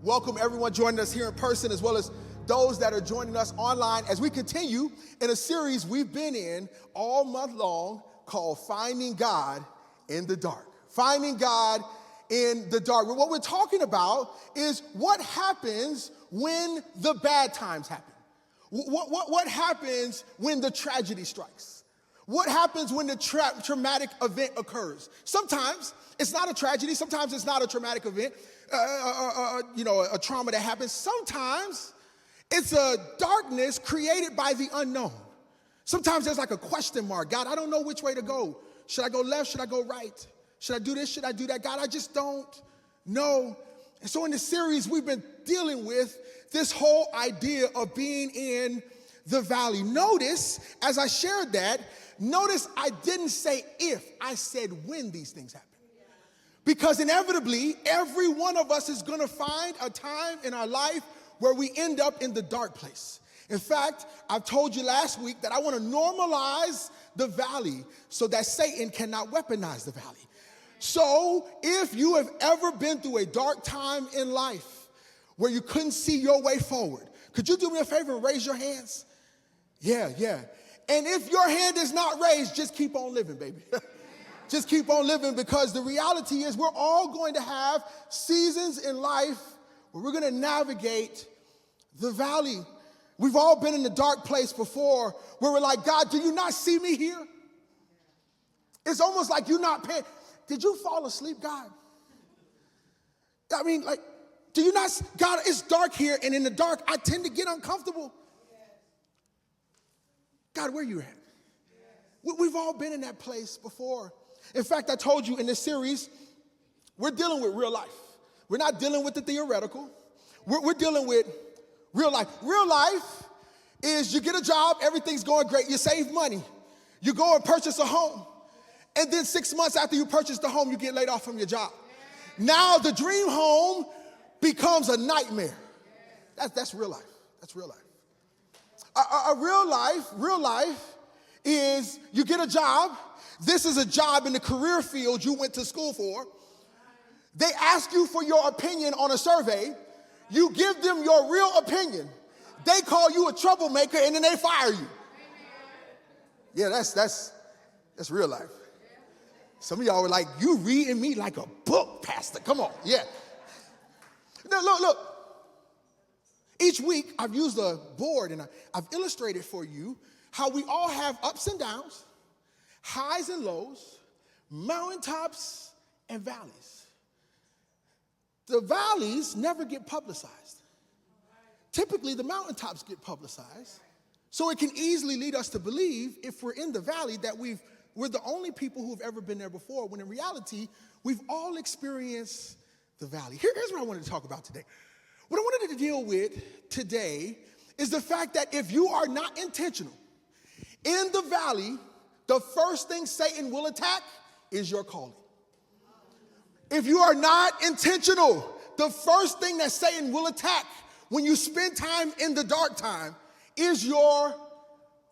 welcome everyone joining us here in person as well as those that are joining us online as we continue in a series we've been in all month long called Finding God in the Dark. Finding God in the dark. What we're talking about is what happens when the bad times happen. What happens when the tragedy strikes? What happens when the traumatic event occurs? Sometimes it's not a tragedy. Sometimes it's not a traumatic event, a trauma that happens. Sometimes it's a darkness created by the unknown. Sometimes there's like a question mark. God, I don't know which way to go. Should I go left? Should I go right? Should I do this? Should I do that? God, I just don't know. And so in this series, we've been dealing with this whole idea of being in the valley. Notice, as I shared that, notice I didn't say if, I said when these things happen. Because inevitably, every one of us is going to find a time in our life where we end up in the dark place. In fact, I've told you last week that I want to normalize the valley so that Satan cannot weaponize the valley. So if you have ever been through a dark time in life where you couldn't see your way forward, could you do me a favor and raise your hands? Yeah. And if your hand is not raised, just keep on living, baby. Just keep on living, because the reality is we're all going to have seasons in life where we're going to navigate the valley. We've all been in the dark place before where we're like, God, do you not see me here? It's almost like you're not paying. Did you fall asleep, God? I mean, like, do you not, God, it's dark here, and in the dark, I tend to get uncomfortable. God, where you at? We've all been in that place before. In fact, I told you in this series, we're dealing with real life. We're not dealing with the theoretical. We're dealing with real life. Real life is you get a job, everything's going great, you save money, you go and purchase a home, and then 6 months after you purchase the home, you get laid off from your job. Now the dream home becomes a nightmare. That's real life. That's real life. Real life is you get a job. This is a job in the career field you went to school for. They ask you for your opinion on a survey. You give them your real opinion. They call you a troublemaker, and then they fire you. Yeah, that's real life. Some of y'all were like, you reading me like a book, Pastor. Come on, yeah. Now, look. Each week, I've used a board, and I've illustrated for you how we all have ups and downs, highs and lows, mountaintops and valleys. The valleys never get publicized. Typically, the mountaintops get publicized. So it can easily lead us to believe, if we're in the valley, that we're the only people who have ever been there before, when in reality, we've all experienced the valley. Here's what I wanted to talk about today. What I wanted to deal with today is the fact that if you are not intentional in the valley, the first thing Satan will attack is your calling. If you are not intentional, the first thing that Satan will attack when you spend time in the dark time is your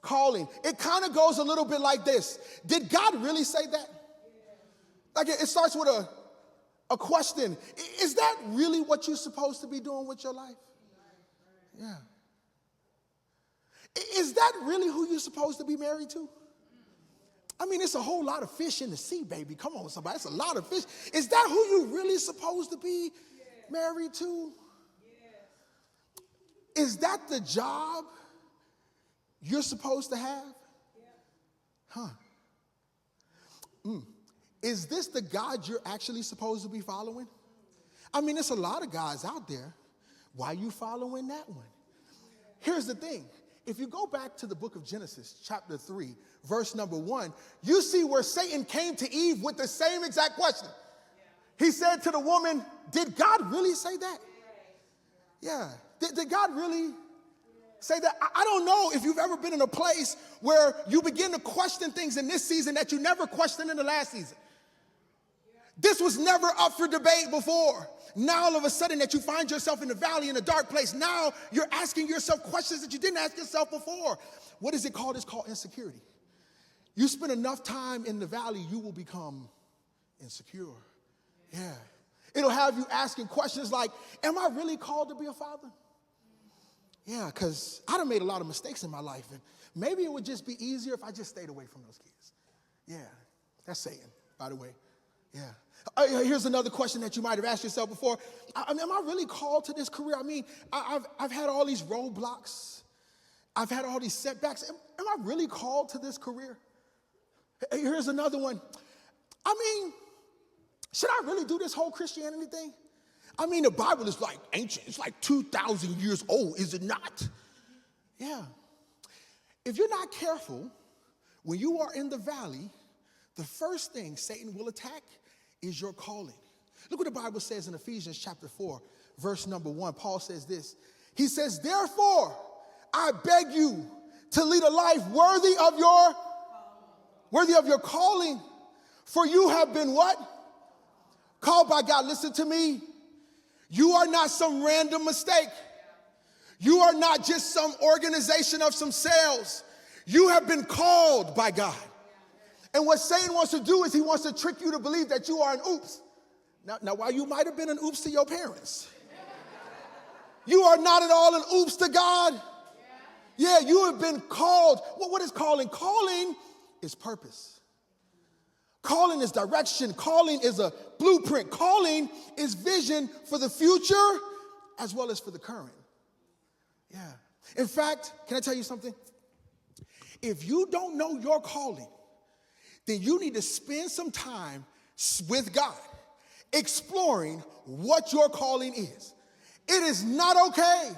calling. It kind of goes a little bit like this. Did God really say that? Like it starts with a question. Is that really what you're supposed to be doing with your life? Yeah. Is that really who you're supposed to be married to? I mean, it's a whole lot of fish in the sea, baby. Come on, somebody. It's a lot of fish. Is that who you're really supposed to be married to? Is that the job you're supposed to have? Huh. Is this the God you're actually supposed to be following? I mean, there's a lot of guys out there. Why are you following that one? Here's the thing. If you go back to the book of Genesis, chapter 3, verse number 1, you see where Satan came to Eve with the same exact question. He said to the woman, did God really say that? Yeah. Did God really say that? I don't know if you've ever been in a place where you begin to question things in this season that you never questioned in the last season. This was never up for debate before. Now all of a sudden that you find yourself in the valley, in a dark place, now you're asking yourself questions that you didn't ask yourself before. What is it called? It's called insecurity. You spend enough time in the valley, you will become insecure. Yeah. It'll have you asking questions like, am I really called to be a father? Yeah, because I done made a lot of mistakes in my life, and maybe it would just be easier if I just stayed away from those kids. Yeah, that's Satan, by the way. Yeah. Here's another question that you might have asked yourself before. Am I really called to this career? I mean, I've had all these roadblocks. I've had all these setbacks. Am I really called to this career? Here's another one. I mean, should I really do this whole Christianity thing? I mean, the Bible is like ancient. It's like 2,000 years old, is it not? Yeah. If you're not careful, when you are in the valley, the first thing Satan will attack is your calling. Look what the Bible says in Ephesians chapter 4, verse number 1. Paul says this. He says, therefore, I beg you to lead a life worthy of your calling. For you have been what? Called by God. Listen to me. You are not some random mistake. You are not just some organization of some cells. You have been called by God. And what Satan wants to do is he wants to trick you to believe that you are an oops. Now while you might have been an oops to your parents, you are not at all an oops to God. Yeah, you have been called. What is calling? Calling is purpose. Calling is direction. Calling is a blueprint. Calling is vision for the future as well as for the current. Yeah. In fact, can I tell you something? If you don't know your calling, then you need to spend some time with God exploring what your calling is. It is not okay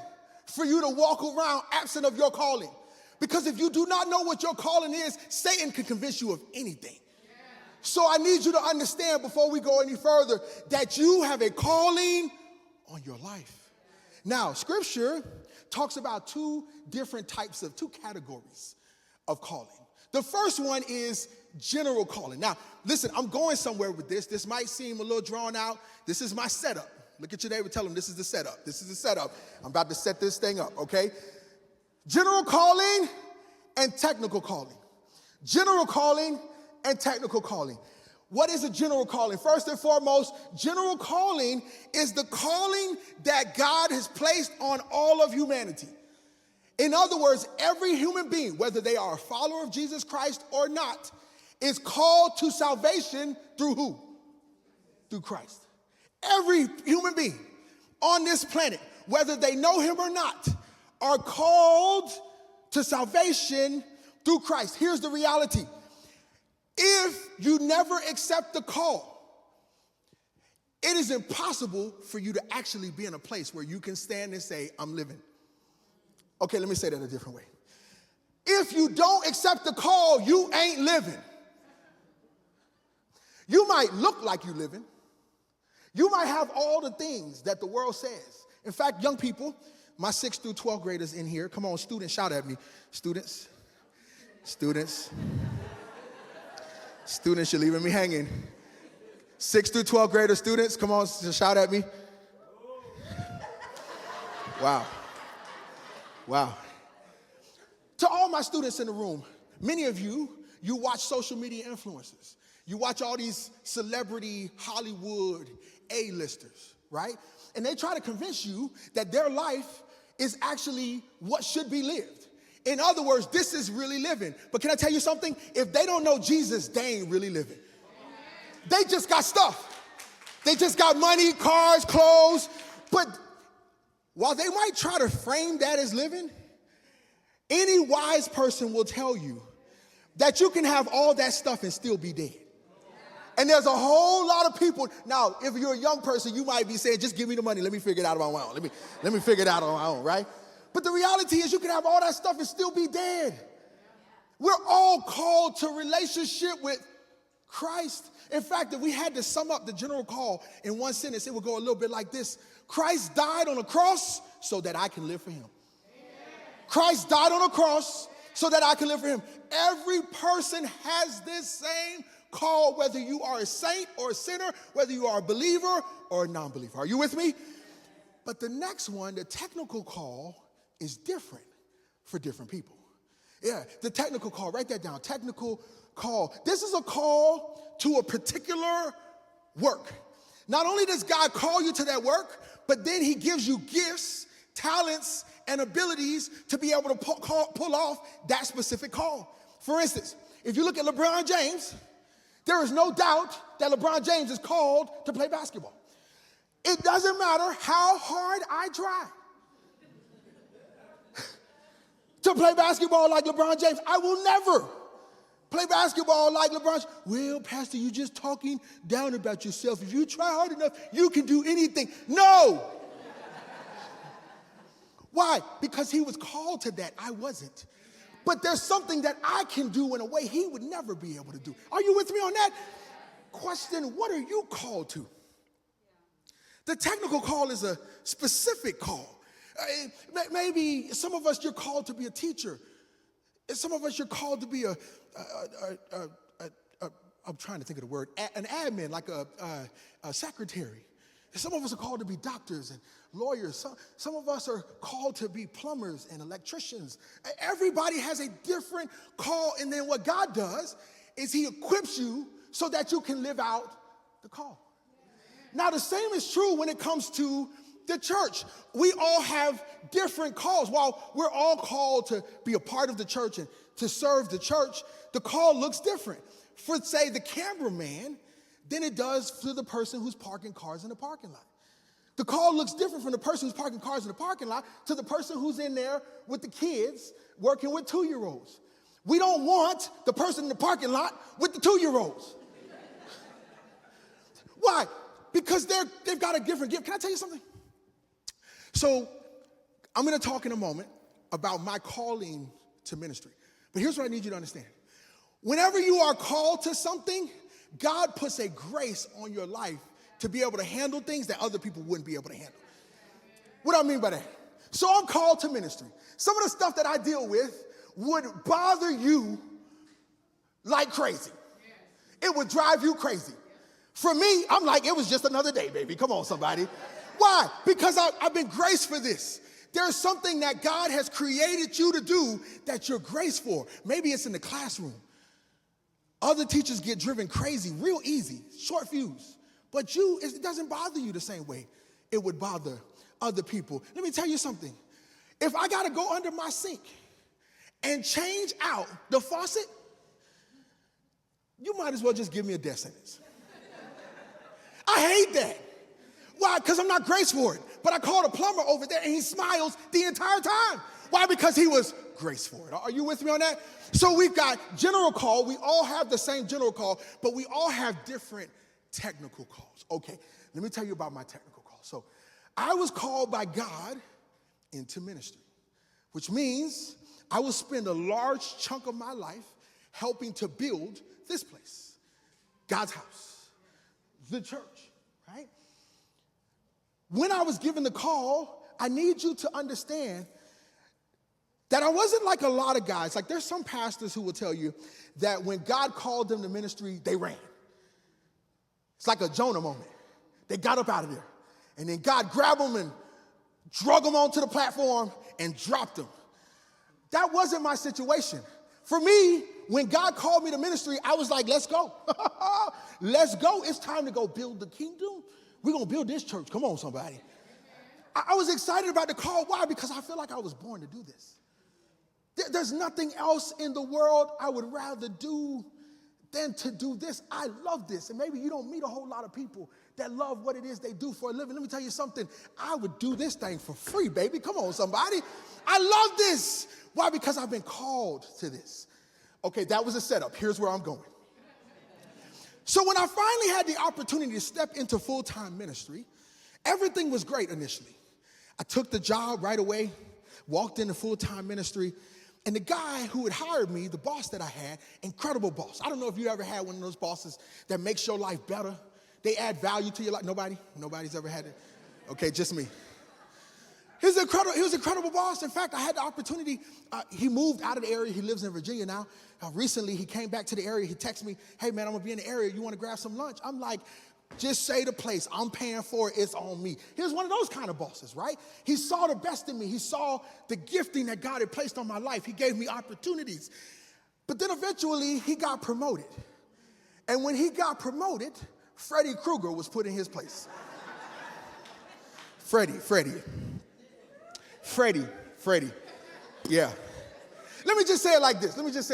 for you to walk around absent of your calling. Because if you do not know what your calling is, Satan can convince you of anything. So I need you to understand before we go any further that you have a calling on your life. Now, Scripture talks about two categories of calling. The first one is general calling. Now, listen, I'm going somewhere with this. This might seem a little drawn out. This is my setup. Look at your neighbor, tell him this is the setup. This is the setup. I'm about to set this thing up, okay? General calling and technical calling. General calling and technical calling. What is a general calling? First and foremost, general calling is the calling that God has placed on all of humanity. In other words, every human being, whether they are a follower of Jesus Christ or not, is called to salvation through who? Through Christ. Every human being on this planet, whether they know him or not, are called to salvation through Christ. Here's the reality. If you never accept the call, it is impossible for you to actually be in a place where you can stand and say, I'm living. Okay, let me say that a different way. If you don't accept the call, you ain't living. You might look like you living. You might have all the things that the world says. In fact, young people, my 6th through 12th graders in here, come on, students, shout at me. Students, you're leaving me hanging. 6th through 12th grader students, come on, shout at me. Wow. To all my students in the room, many of you watch social media influencers. You watch all these celebrity Hollywood A-listers, right? And they try to convince you that their life is actually what should be lived. In other words, this is really living. But can I tell you something? If they don't know Jesus, they ain't really living. They just got stuff. They just got money, cars, clothes. But while they might try to frame that as living, any wise person will tell you that you can have all that stuff and still be dead. And there's a whole lot of people. Now, if you're a young person, you might be saying, just give me the money. Let me figure it out on my own. Let me figure it out on my own, right? But the reality is you can have all that stuff and still be dead. We're all called to relationship with Christ. In fact, if we had to sum up the general call in one sentence, it would go a little bit like this. Christ died on a cross so that I can live for him. Christ died on a cross so that I can live for him. Every person has this same call, whether you are a saint or a sinner, whether you are a believer or a non-believer. Are you with me? But the next one, the technical call, is different for different people. Yeah, the technical call, write that down, technical call. This is a call to a particular work. Not only does God call you to that work, but then he gives you gifts, talents, and abilities to be able to pull off that specific call. For instance, if you look at LeBron James, there is no doubt that LeBron James is called to play basketball. It doesn't matter how hard I try to play basketball like LeBron James. I will never play basketball like LeBron. Well, Pastor, you just talking down about yourself. If you try hard enough, you can do anything. No. Why? Because he was called to that. I wasn't. But there's something that I can do in a way he would never be able to do. Are you with me on that? Question, what are you called to? The technical call is a specific call. Maybe some of us, you're called to be a teacher. Some of us, you're called to be I'm trying to think of the word, an admin, like a secretary. Some of us are called to be doctors and lawyers. Some of us are called to be plumbers and electricians. Everybody has a different call, and then what God does is he equips you so that you can live out the call. Now, the same is true when it comes to the church. We all have different calls. While we're all called to be a part of the church and to serve the church, the call looks different. For, say, the cameraman than it does for the person who's parking cars in the parking lot. The call looks different from the person who's parking cars in the parking lot to the person who's in there with the kids working with 2-year-olds. We don't want the person in the parking lot with the 2-year-olds. Why? Because they've got a different gift. Can I tell you something? So I'm going to talk in a moment about my calling to ministry. But here's what I need you to understand. Whenever you are called to something, God puts a grace on your life to be able to handle things that other people wouldn't be able to handle. What do I mean by that? So I'm called to ministry. Some of the stuff that I deal with would bother you like crazy. It would drive you crazy. For me, I'm like, it was just another day, baby. Come on, somebody. Why? Because I've been graced for this. There's something that God has created you to do that you're graced for. Maybe it's in the classroom. Other teachers get driven crazy real easy, short fuse. But it doesn't bother you the same way it would bother other people. Let me tell you something. If I got to go under my sink and change out the faucet, you might as well just give me a death sentence. I hate that. Why? Because I'm not graced for it. But I called a plumber over there and he smiles the entire time. Why? Because he was graced for it. Are you with me on that? So we've got general call. We all have the same general call, but we all have different technical calls. Okay, let me tell you about my technical call. So I was called by God into ministry, which means I will spend a large chunk of my life helping to build this place, God's house, the church, right? When I was given the call, I need you to understand that I wasn't like a lot of guys. Like there's some pastors who will tell you that when God called them to ministry, they ran. It's like a Jonah moment. They got up out of there. And then God grabbed them and drug them onto the platform and dropped them. That wasn't my situation. For me, when God called me to ministry, I was like, let's go. Let's go. It's time to go build the kingdom. We're going to build this church. Come on, somebody. I was excited about the call. Why? Because I feel like I was born to do this. There's nothing else in the world I would rather do than to do this. I love this. And maybe you don't meet a whole lot of people that love what it is they do for a living. Let me tell you something. I would do this thing for free, baby. Come on, somebody. I love this. Why? Because I've been called to this. Okay, that was a setup. Here's where I'm going. So when I finally had the opportunity to step into full-time ministry, everything was great initially. I took the job right away, walked into full-time ministry, and the guy who had hired me, the boss that I had, incredible boss. I don't know if you ever had one of those bosses that makes your life better. They add value to your life. Nobody's ever had it. Okay, just me. He was an incredible boss. In fact, I had the opportunity. He moved out of the area. He lives in Virginia now. Recently, he came back to the area. He texted me, hey, man, I'm going to be in the area. You want to grab some lunch? I'm like, just say the place. I'm paying for it. It's on me. He was one of those kind of bosses, right? He saw the best in me. He saw the gifting that God had placed on my life. He gave me opportunities. But then eventually, he got promoted. And when he got promoted Freddy Krueger was put in his place. Freddy. Yeah. Let me just say it like this. Let me just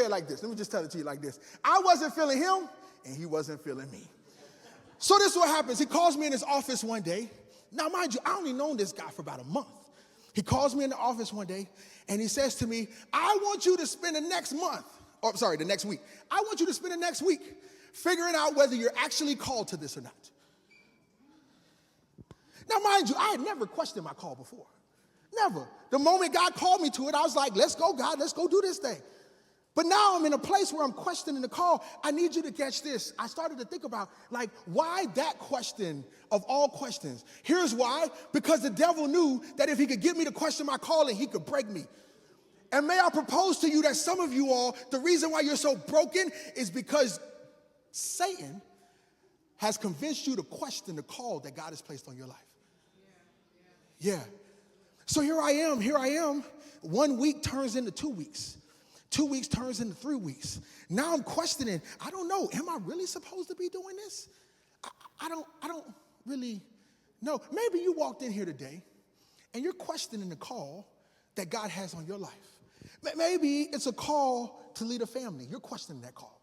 tell it to you like this. I wasn't feeling him, and he wasn't feeling me. So this is what happens. He calls me in his office one day. Now, mind you, I only known this guy for about a month. He calls me in the office one day, and he says to me, I want you to spend the next week. I want you to spend the next week figuring out whether you're actually called to this or not. Now, mind you, I had never questioned my call before. Never. The moment God called me to it, I was like, let's go, God, let's go do this thing. But now I'm in a place where I'm questioning the call. I need you to catch this. I started to think about, like, why that question of all questions? Here's why. Because the devil knew that if he could get me to question my calling, he could break me. And may I propose to you that some of you all, the reason why you're so broken is because Satan has convinced you to question the call that God has placed on your life. Yeah. So here I am. 1 week turns into 2 weeks. 2 weeks turns into 3 weeks. Now I'm questioning, I don't know, am I really supposed to be doing this? I don't really know. Maybe you walked in here today and you're questioning the call that God has on your life. Maybe it's a call to lead a family. You're questioning that call.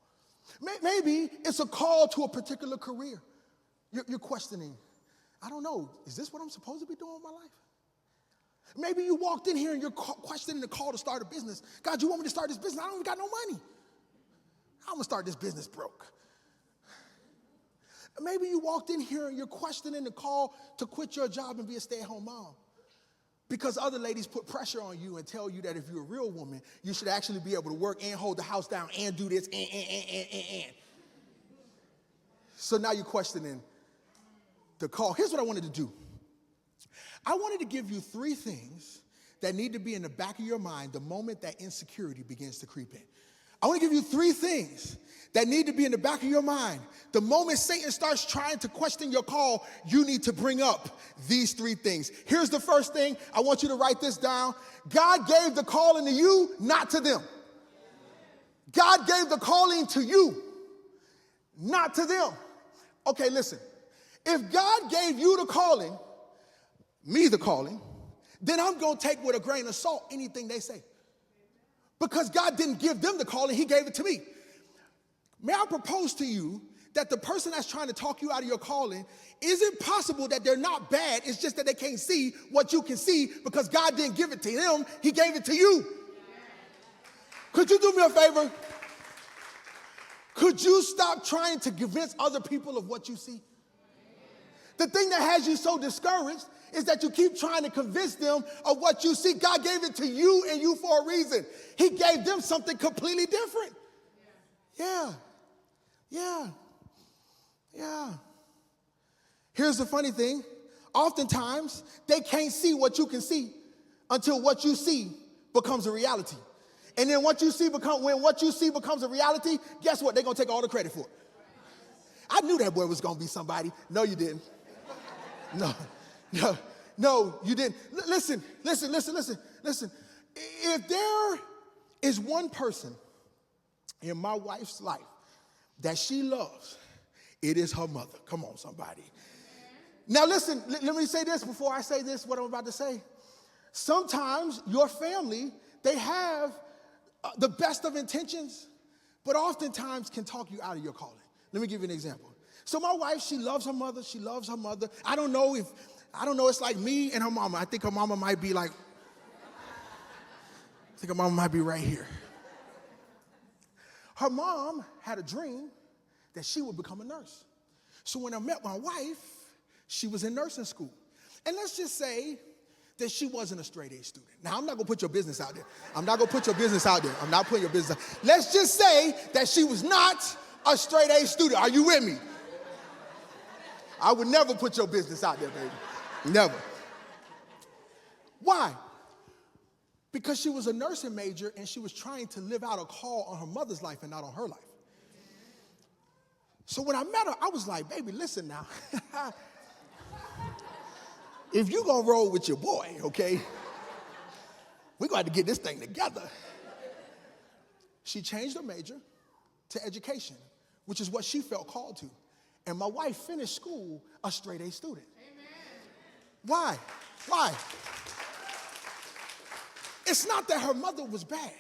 Maybe it's a call to a particular career. You're questioning, I don't know, is this what I'm supposed to be doing with my life? Maybe you walked in here and you're questioning the call to start a business. God, you want me to start this business? I don't even got no money. I'm going to start this business broke. Maybe you walked in here and you're questioning the call to quit your job and be a stay-at-home mom because other ladies put pressure on you and tell you that if you're a real woman, you should actually be able to work and hold the house down and do this and. So now you're questioning the call. Here's what I wanted to do. I wanted to give you 3 things that need to be in the back of your mind the moment that insecurity begins to creep in. I want to give you 3 things that need to be in the back of your mind. The moment Satan starts trying to question your call, you need to bring up these 3 things. Here's the first thing. I want you to write this down. God gave the calling to you, not to them. God gave the calling to you, not to them. Okay, listen. If God gave you the calling, me the calling, then I'm going to take with a grain of salt anything they say. Because God didn't give them the calling, he gave it to me. May I propose to you that the person that's trying to talk you out of your calling, is it possible that they're not bad, it's just that they can't see what you can see because God didn't give it to them, he gave it to you. Could you do me a favor? Could you stop trying to convince other people of what you see? The thing that has you so discouraged is that you keep trying to convince them of what you see. God gave it to you and you for a reason. He gave them something completely different. Yeah. Here's the funny thing. Oftentimes, they can't see what you can see until what you see becomes a reality. And then when what you see becomes a reality, guess what? They're going to take all the credit for it. I knew that boy was going to be somebody. No, you didn't. No, you didn't. Listen. If there is one person in my wife's life that she loves, it is her mother. Come on, somebody. Now listen, let me say this before I say this, what I'm about to say. Sometimes your family, they have the best of intentions, but oftentimes can talk you out of your calling. Let me give you an example. So my wife, she loves her mother. I don't know, it's like me and her mama. I think her mama might be right here. Her mom had a dream that she would become a nurse. So when I met my wife, she was in nursing school. And let's just say that she wasn't a straight A student. Now, I'm not going to put your business out there. I'm not putting your business out. Let's just say that she was not a straight A student. Are you with me? I would never put your business out there, baby. Never. Why? Because she was a nursing major and she was trying to live out a call on her mother's life and not on her life. So when I met her, I was like, baby, listen now. If you gonna roll with your boy, okay, we're gonna have to get this thing together. She changed her major to education, which is what she felt called to. And my wife finished school a straight A student. Why? Why? It's not that her mother was bad.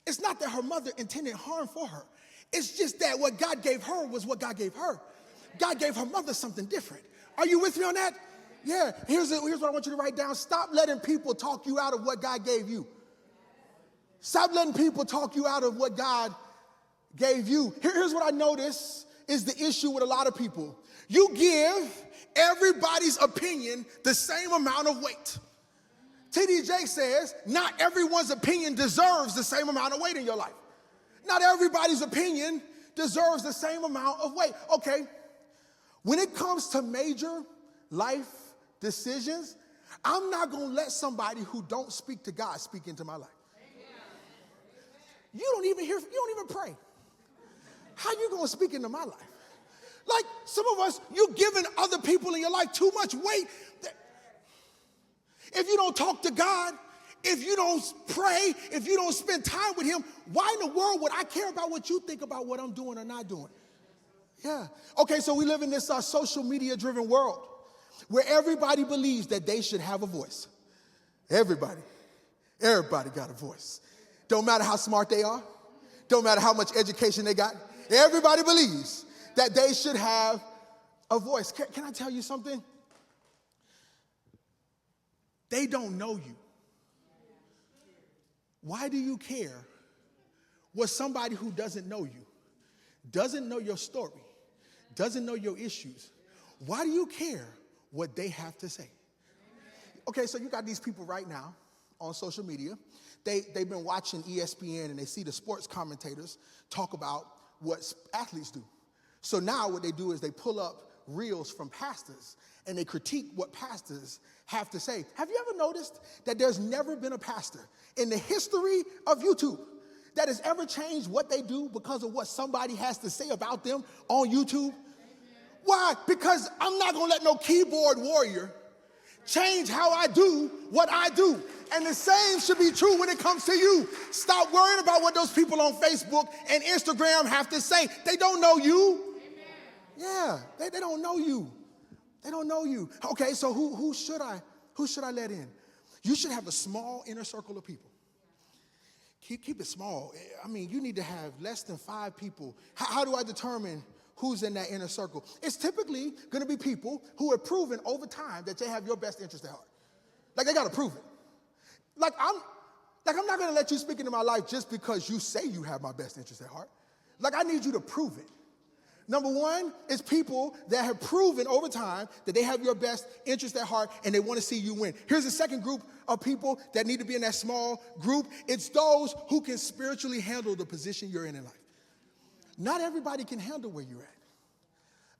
It's not that her mother intended harm for her. It's just that what God gave her was what God gave her. God gave her mother something different. Are you with me on that? Yeah. Here's what I want you to write down. Stop letting people talk you out of what God gave you. Stop letting people talk you out of what God gave you. Here's what I notice is the issue with a lot of people. You give everybody's opinion the same amount of weight. T.D. Jakes says, not everyone's opinion deserves the same amount of weight in your life. Not everybody's opinion deserves the same amount of weight. Okay, when it comes to major life decisions, I'm not going to let somebody who don't speak to God speak into my life. You don't even pray. How you going to speak into my life? Like some of us, you're giving other people in your life too much weight. If you don't talk to God, if you don't pray, if you don't spend time with him, why in the world would I care about what you think about what I'm doing or not doing? Yeah. Okay, so we live in this social media driven world where everybody believes that they should have a voice. Everybody got a voice. Don't matter how smart they are. Don't matter how much education they got. Everybody believes that they should have a voice. Can I tell you something? They don't know you. Why do you care what somebody who doesn't know you, doesn't know your story, doesn't know your issues, why do you care what they have to say? Okay, so you got these people right now on social media. They've been watching ESPN and they see the sports commentators talk about what athletes do. So now what they do is they pull up reels from pastors and they critique what pastors have to say. Have you ever noticed that there's never been a pastor in the history of YouTube that has ever changed what they do because of what somebody has to say about them on YouTube? Why? Because I'm not going to let no keyboard warrior change how I do what I do. And the same should be true when it comes to you. Stop worrying about what those people on Facebook and Instagram have to say. They don't know you. Yeah, they don't know you. They don't know you. Okay, so who should I let in? You should have a small inner circle of people. Keep it small. I mean, you need to have less than 5 people. How do I determine who's in that inner circle? It's typically going to be people who have proven over time that they have your best interest at heart. Like, they got to prove it. I'm not going to let you speak into my life just because you say you have my best interest at heart. Like, I need you to prove it. Number one is people that have proven over time that they have your best interest at heart and they want to see you win. Here's the second group of people that need to be in that small group. It's those who can spiritually handle the position you're in life. Not everybody can handle where you're at.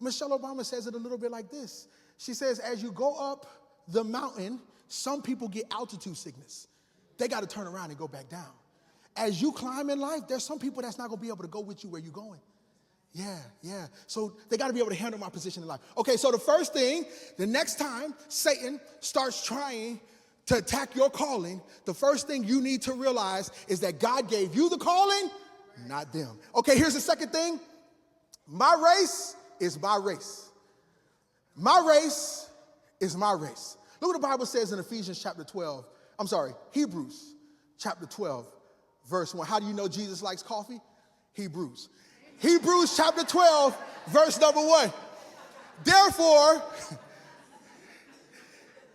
Michelle Obama says it a little bit like this. She says, as you go up the mountain, some people get altitude sickness. They got to turn around and go back down. As you climb in life, there's some people that's not going to be able to go with you where you're going. Yeah. So they got to be able to handle my position in life. Okay, so the first thing, the next time Satan starts trying to attack your calling, the first thing you need to realize is that God gave you the calling, not them. Okay, here's the second thing. My race is my race. My race is my race. Look what the Bible says in Hebrews chapter 12, verse 1. How do you know Jesus likes coffee? Hebrews chapter 12, verse number 1.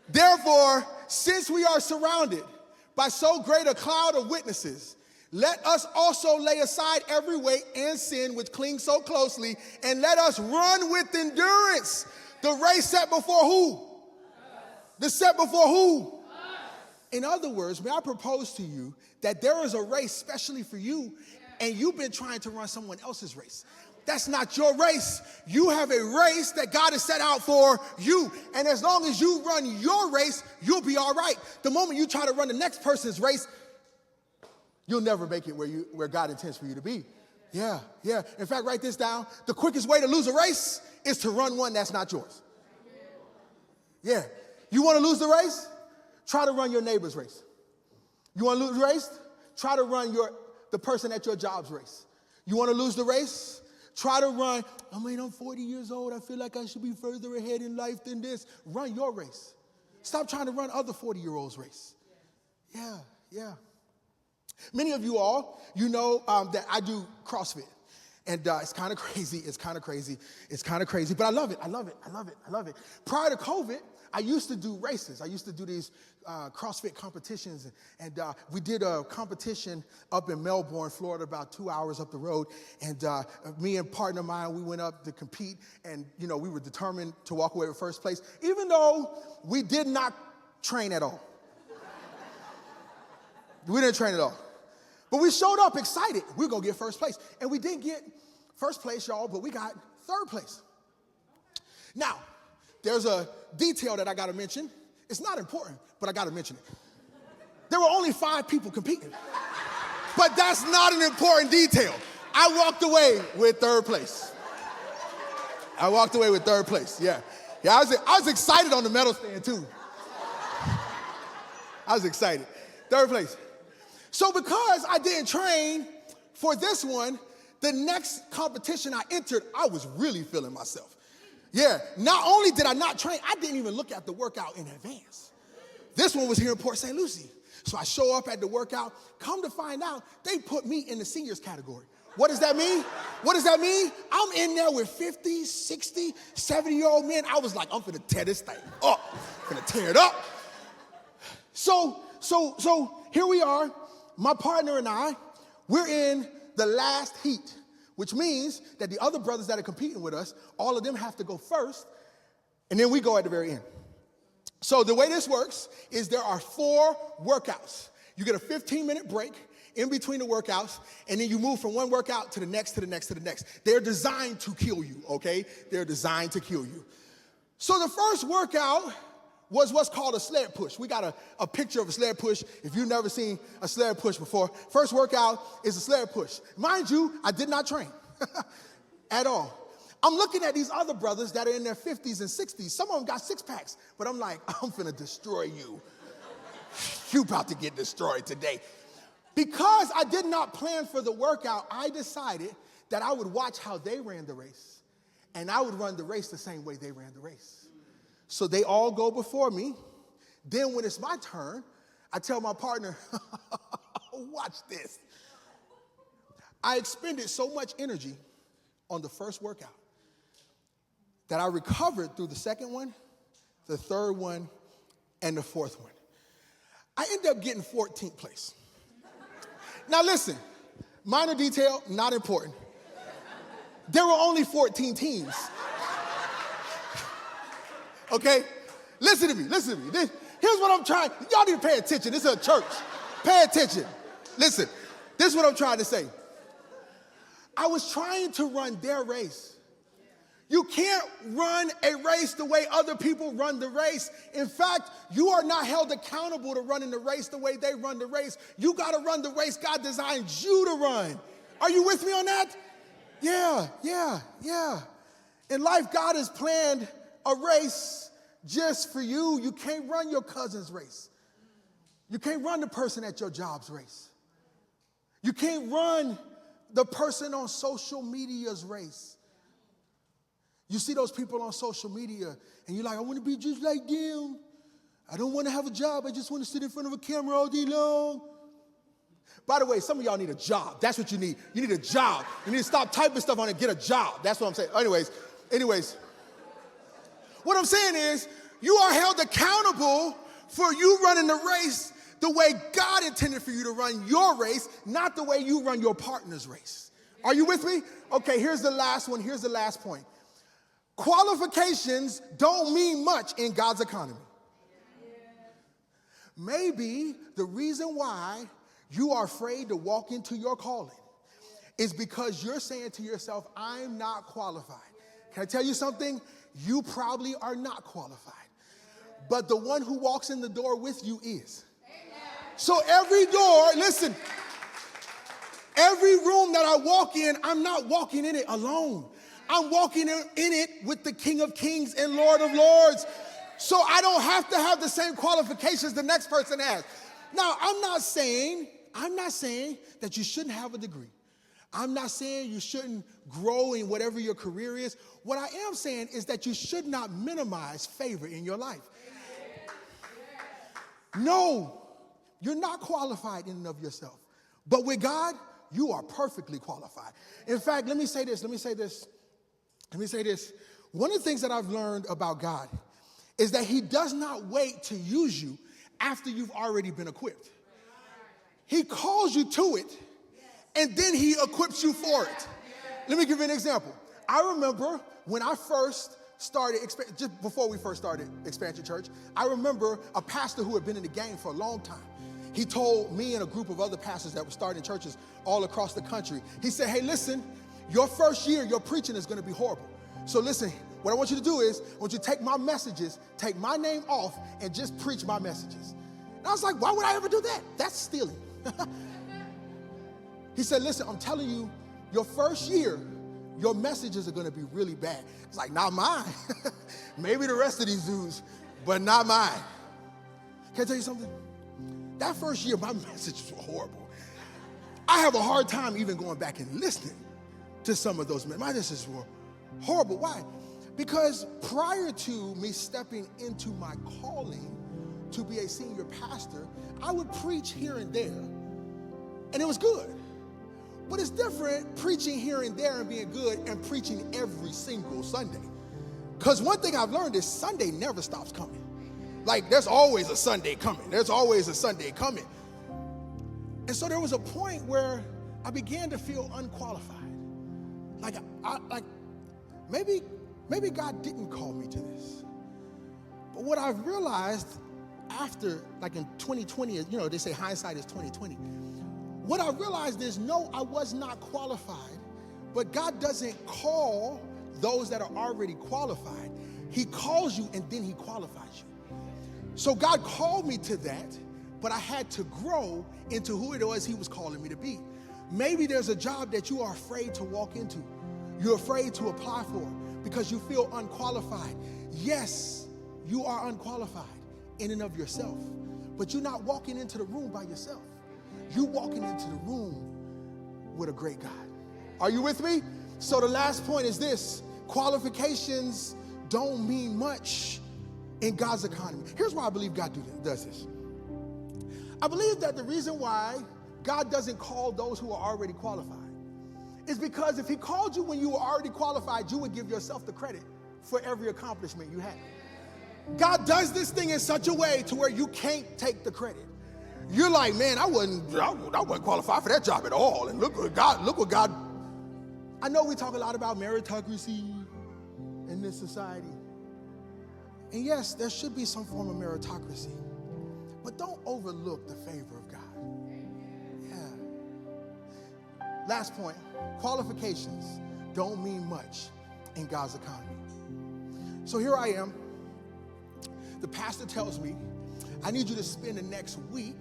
Therefore, since we are surrounded by so great a cloud of witnesses, let us also lay aside every weight and sin which clings so closely, and let us run with endurance the race set before who? The set before who? In other words, may I propose to you that there is a race specially for you, and you've been trying to run someone else's race. That's not your race. You have a race that God has set out for you. And as long as you run your race, you'll be all right. The moment you try to run the next person's race, you'll never make it where God intends for you to be. Yeah. In fact, write this down. The quickest way to lose a race is to run one that's not yours. Yeah. You want to lose the race? Try to run your neighbor's race. You want to lose the race? Try to run the person at your job's race. You want to lose the race? Try to run. I'm 40 years old. I feel like I should be further ahead in life than this. Run your race. Stop trying to run other 40-year-olds' race. Yeah. Many of you all, know that I do CrossFit. And it's kind of crazy. But I love it. Prior to COVID, I used to do races. I used to do these CrossFit competitions. And we did a competition up in Melbourne, Florida, about 2 hours up the road. And me and a partner of mine, we went up to compete. And, we were determined to walk away with first place, even though we did not train at all. We didn't train at all. But we showed up excited. We were going to get first place. And we didn't get first place, y'all, but we got third place. Now, there's a detail that I got to mention. It's not important, but I got to mention it. There were only 5 people competing. But that's not an important detail. I walked away with third place. Yeah. I was excited on the medal stand, too. I was excited. Third place. So because I didn't train for this one, the next competition I entered, I was really feeling myself. Yeah, not only did I not train, I didn't even look at the workout in advance. This one was here in Port St. Lucie. So I show up at the workout. Come to find out, they put me in the seniors category. What does that mean? I'm in there with 50, 60, 70-year-old men. I was like, I'm finna tear this thing up. I'm finna tear it up. So here we are. My partner and I, we're in the last heat, which means that the other brothers that are competing with us, all of them have to go first, and then we go at the very end. So the way this works is there are 4 workouts. You get a 15-minute break in between the workouts, and then you move from one workout to the next, to the next, to the next. They're designed to kill you, okay? They're designed to kill you. So the first workout was what's called a sled push. We got a picture of a sled push if you've never seen a sled push before. First workout is a sled push. Mind you, I did not train at all. I'm looking at these other brothers that are in their 50s and 60s. Some of them got 6-packs, but I'm like, I'm finna destroy you. You about to get destroyed today. Because I did not plan for the workout, I decided that I would watch how they ran the race, and I would run the race the same way they ran the race. So they all go before me. Then when it's my turn, I tell my partner, watch this. I expended so much energy on the first workout that I recovered through the second one, the third one, and the fourth one. I ended up getting 14th place. Now listen, minor detail, not important. There were only 14 teams. Okay? Listen to me. Here's what I'm trying. Y'all need to pay attention. This is a church. Pay attention. Listen, this is what I'm trying to say. I was trying to run their race. You can't run a race the way other people run the race. In fact, you are not held accountable to running the race the way they run the race. You got to run the race God designed you to run. Are you with me on that? Yeah. In life, God has planned a race just for you. You can't run your cousin's race. You can't run the person at your job's race. You can't run the person on social media's race. You see those people on social media, and you're like, I want to be just like them. I don't want to have a job. I just want to sit in front of a camera all day long. By the way, some of y'all need a job. That's what you need. You need a job. You need to stop typing stuff on it and get a job. That's what I'm saying. Anyways. What I'm saying is, you are held accountable for you running the race the way God intended for you to run your race, not the way you run your partner's race. Are you with me? Okay, here's the last one. Here's the last point. Qualifications don't mean much in God's economy. Maybe the reason why you are afraid to walk into your calling is because you're saying to yourself, I'm not qualified. Can I tell you something? You probably are not qualified. But the one who walks in the door with you is. So every door, listen, every room that I walk in, I'm not walking in it alone. I'm walking in it with the King of Kings and Lord of Lords. So I don't have to have the same qualifications the next person has. Now, I'm not saying that you shouldn't have a degree. I'm not saying you shouldn't grow in whatever your career is. What I am saying is that you should not minimize favor in your life. No, you're not qualified in and of yourself. But with God, you are perfectly qualified. In fact, let me say this. One of the things that I've learned about God is that he does not wait to use you after you've already been equipped. He calls you to it, and then he equips you for it. Let me give you an example. I remember when I first started, just before we first started Expansion Church, I remember a pastor who had been in the game for a long time. He told me and a group of other pastors that were starting churches all across the country, he said, hey, listen, your first year, your preaching is going to be horrible. So listen, what I want you to do is, I want you to take my messages, take my name off, and just preach my messages. And I was like, why would I ever do that? That's stealing. He said, listen, I'm telling you, your first year, your messages are going to be really bad. It's like, not mine. Maybe the rest of these dudes, but not mine. Can I tell you something? That first year, my messages were horrible. I have a hard time even going back and listening to some of those messages. My messages were horrible. Why? Because prior to me stepping into my calling to be a senior pastor, I would preach here and there, and it was good. But it's different preaching here and there and being good and preaching every single Sunday. Because one thing I've learned is Sunday never stops coming. Like, there's always a Sunday coming. There's always a Sunday coming. And so there was a point where I began to feel unqualified. Like maybe God didn't call me to this. But what I've realized after, like in 2020, you know, they say hindsight is 2020. What I realized is, no, I was not qualified, but God doesn't call those that are already qualified. He calls you and then he qualifies you. So God called me to that, but I had to grow into who it was he was calling me to be. Maybe there's a job that you are afraid to walk into. You're afraid to apply for because you feel unqualified. Yes, you are unqualified in and of yourself, but you're not walking into the room by yourself. You're walking into the room with a great God. Are you with me? So the last point is this: qualifications don't mean much in God's economy. Here's why I believe God does this. I believe that the reason why God doesn't call those who are already qualified is because if he called you when you were already qualified, you would give yourself the credit for every accomplishment you had. God does this thing in such a way to where you can't take the credit. You're like, man, I wasn't qualified for that job at all. And look what God. I know we talk a lot about meritocracy in this society. And yes, there should be some form of meritocracy. But don't overlook the favor of God. Yeah. Last point, qualifications don't mean much in God's economy. So here I am. The pastor tells me, I need you to spend the next week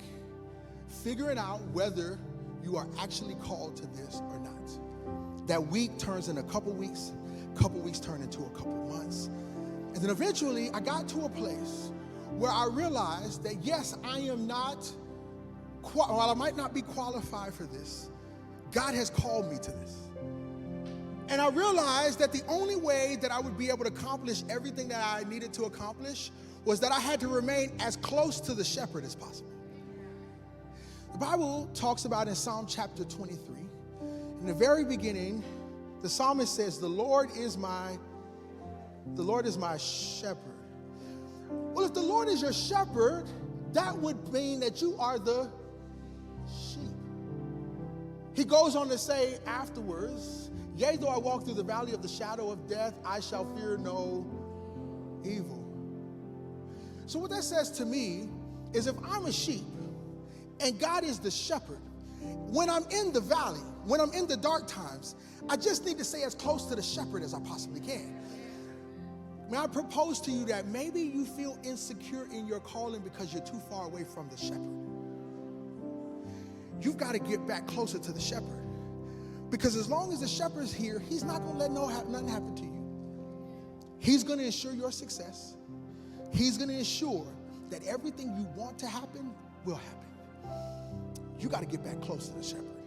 figuring out whether you are actually called to this or not. That week turns in a couple weeks turn into a couple months. And then eventually I got to a place where I realized that yes, I am not, while I might not be qualified for this, God has called me to this. And I realized that the only way that I would be able to accomplish everything that I needed to accomplish was that I had to remain as close to the shepherd as possible. The Bible talks about in Psalm chapter 23, in the very beginning, the psalmist says, the Lord is my shepherd. Well, if the Lord is your shepherd, that would mean that you are the sheep. He goes on to say afterwards, yea, though I walk through the valley of the shadow of death, I shall fear no evil. So what that says to me is if I'm a sheep and God is the shepherd, when I'm in the valley, when I'm in the dark times, I just need to stay as close to the shepherd as I possibly can. May I propose to you that maybe you feel insecure in your calling because you're too far away from the shepherd. You've got to get back closer to the shepherd. Because as long as the shepherd's here, he's not going to let nothing happen to you. He's going to ensure your success. He's going to ensure that everything you want to happen will happen. You got to get back close to the shepherd.